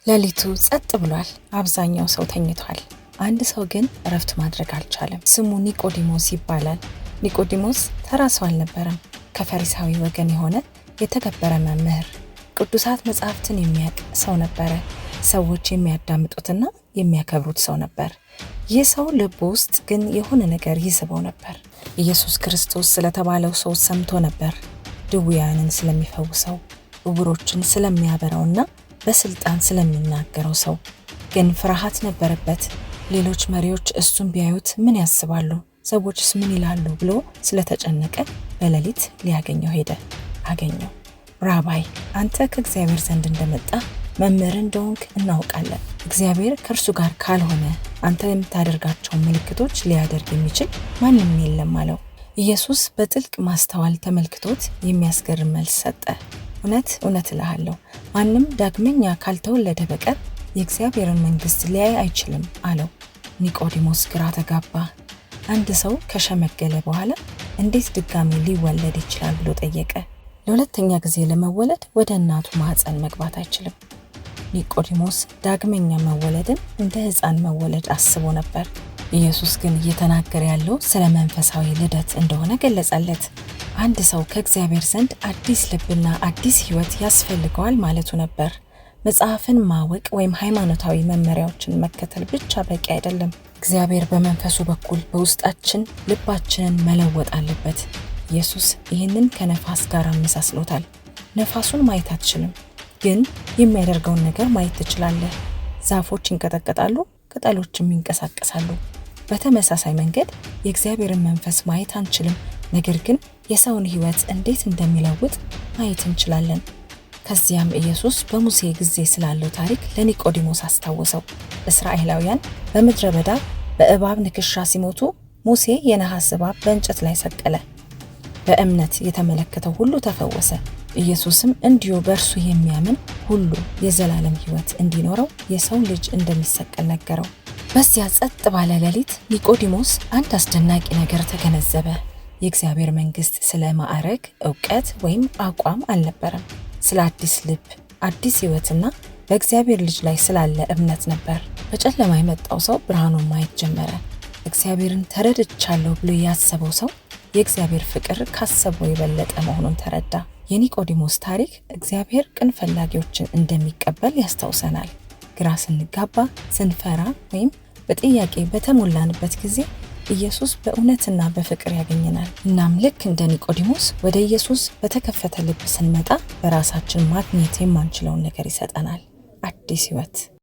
ሌሊቱ ጸጥ ብሏል። አብዛኛው ሰው ተኝቷል። አንድ ሰው ግን እረፍት ማድረግ አልቻለም። ስሙ ኒቆዲሞስ ይባላል። ኒቆዲሞስ ተራ ሰው አልነበረም። ከፈሪሳዊ ወገን የሆነ የተከበረ መምህር፣ ቅዱሳት መጻሕፍትን የሚያውቅ ሰው ነበረ። ሰዎች የሚያዳምጡትና የሚያከብሩት ሰው ነበር። ይህ ሰው ልብ ውስጥ ግን የሆነ ነገር ይስበው ነበር። ኢየሱስ ክርስቶስ ስለተባለው ሰው ሰምቶ ነበር። ድውያንን ስለሚፈውሰው፣ ዕውሮችን ስለሚያበራውና በስልጣን ስለሚናገረው ሰው ግን ፍርሃት ነበረበት። ሌሎች መሪዎች እሱን ቢያዩት ምን ያስባሉ፣ ሰዎችስ ምን ይላሉ ብሎ ስለተጨነቀ በሌሊት ሊያገኘው ሄደ። አገኘው። ራባይ፣ አንተ ከእግዚአብሔር ዘንድ እንደመጣ መምህር እንደሆንክ እናውቃለን። እግዚአብሔር ከእርሱ ጋር ካልሆነ አንተ የምታደርጋቸውን ምልክቶች ሊያደርግ የሚችል ማንም የለም አለው። ኢየሱስ በጥልቅ ማስተዋል ተመልክቶት የሚያስገርም መልስ ሰጠ። እውነት እውነት እልሃለሁ፣ ማንም ዳግመኛ ካልተወለደ በቀር የእግዚአብሔርን መንግሥት ሊያይ አይችልም አለው። ኒቆዲሞስ ግራ ተጋባ። አንድ ሰው ከሸመገለ በኋላ እንዴት ድጋሚ ሊወለድ ይችላል ብሎ ጠየቀ። ለሁለተኛ ጊዜ ለመወለድ ወደ እናቱ ማኅፀን መግባት አይችልም። ኒቆዲሞስ ዳግመኛ መወለድን እንደ ሕፃን መወለድ አስቦ ነበር። ኢየሱስ ግን እየተናገረ ያለው ስለ መንፈሳዊ ልደት እንደሆነ ገለጸለት። አንድ ሰው ከእግዚአብሔር ዘንድ አዲስ ልብና አዲስ ሕይወት ያስፈልገዋል ማለቱ ነበር። መጽሐፍን ማወቅ ወይም ሃይማኖታዊ መመሪያዎችን መከተል ብቻ በቂ አይደለም። እግዚአብሔር በመንፈሱ በኩል በውስጣችን ልባችንን መለወጥ አለበት። ኢየሱስ ይህንን ከነፋስ ጋር አመሳስሎታል። ነፋሱን ማየት አትችልም፣ ግን የሚያደርገውን ነገር ማየት ትችላለህ። ዛፎች ይንቀጠቀጣሉ፣ ቅጠሎችም ይንቀሳቀሳሉ። በተመሳሳይ መንገድ የእግዚአብሔርን መንፈስ ማየት አንችልም፣ ነገር ግን የሰውን ሕይወት እንዴት እንደሚለውጥ ማየት እንችላለን። ከዚያም ኢየሱስ በሙሴ ጊዜ ስላለው ታሪክ ለኒቆዲሞስ አስታወሰው። እስራኤላውያን በምድረ በዳ በእባብ ንክሻ ሲሞቱ ሙሴ የነሐስ እባብ በእንጨት ላይ ሰቀለ። በእምነት የተመለከተው ሁሉ ተፈወሰ። ኢየሱስም እንዲሁ በእርሱ የሚያምን ሁሉ የዘላለም ሕይወት እንዲኖረው የሰው ልጅ እንደሚሰቀል ነገረው። በዚያ ጸጥ ባለ ሌሊት ኒቆዲሞስ አንድ አስደናቂ ነገር ተገነዘበ። የእግዚአብሔር መንግሥት ስለ ማዕረግ፣ ዕውቀት ወይም አቋም አልነበረም። ስለ አዲስ ልብ፣ አዲስ ሕይወትና በእግዚአብሔር ልጅ ላይ ስላለ እምነት ነበር። በጨለማ የመጣው ሰው ብርሃኑን ማየት ጀመረ። እግዚአብሔርን ተረድቻለሁ ብሎ ያሰበው ሰው የእግዚአብሔር ፍቅር ካሰበው የበለጠ መሆኑን ተረዳ። የኒቆዲሞስ ታሪክ እግዚአብሔር ቅን ፈላጊዎችን እንደሚቀበል ያስታውሰናል። ግራ ስንጋባ፣ ስንፈራ ወይም በጥያቄ በተሞላንበት ጊዜ ኢየሱስ በእውነትና በፍቅር ያገኘናል። እናም ልክ እንደ ኒቆዲሞስ ወደ ኢየሱስ በተከፈተ ልብ ስንመጣ በራሳችን ማግኘት የማንችለውን ነገር ይሰጠናል፣ አዲስ ሕይወት።